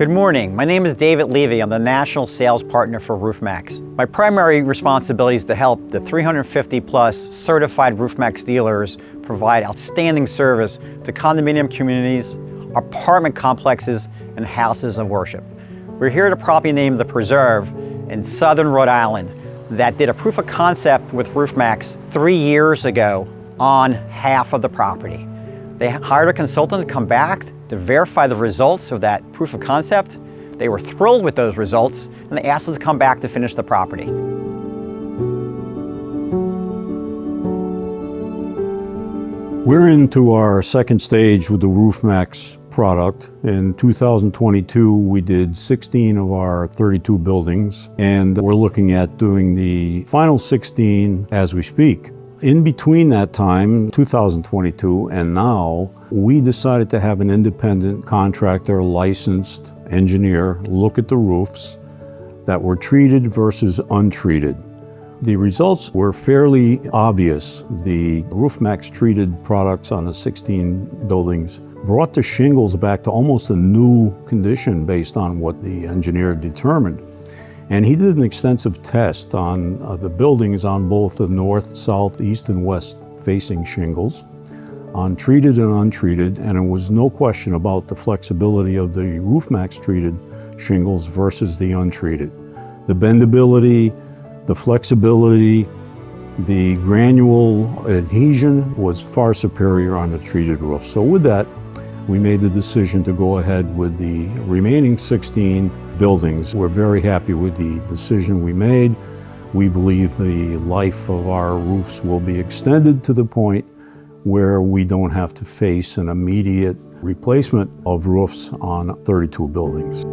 Good morning. My name is David Levy. I'm the National Sales Partner for Roof Maxx. My primary responsibility is to help the 350 plus certified Roof Maxx dealers provide outstanding service to condominium communities, apartment complexes, and houses of worship. We're here at a property named The Preserve in southern Rhode Island that did a proof of concept with Roof Maxx 3 years ago on half of the property. They hired a consultant to come back to verify the results of that proof of concept. They were thrilled with those results, and they asked us to come back to finish the property. We're into our second stage with the Roof Maxx product. In 2022, we did 16 of our 32 buildings, and we're looking at doing the final 16 as we speak. In between that time, 2022 and now, we decided to have an independent contractor, licensed engineer, look at the roofs that were treated versus untreated. The results were fairly obvious. The Roof Maxx treated products on the 16 buildings brought the shingles back to almost a new condition based on what the engineer determined. And he did an extensive test on the buildings on both the north, south, east, and west facing shingles, on treated and untreated, and there was no question about the flexibility of the Roof Maxx treated shingles versus the untreated. The bendability, the flexibility, the granule adhesion was far superior on the treated roof. So with that, we made the decision to go ahead with the remaining 16 buildings. We're very happy with the decision we made. We believe the life of our roofs will be extended to the point where we don't have to face an immediate replacement of roofs on 32 buildings.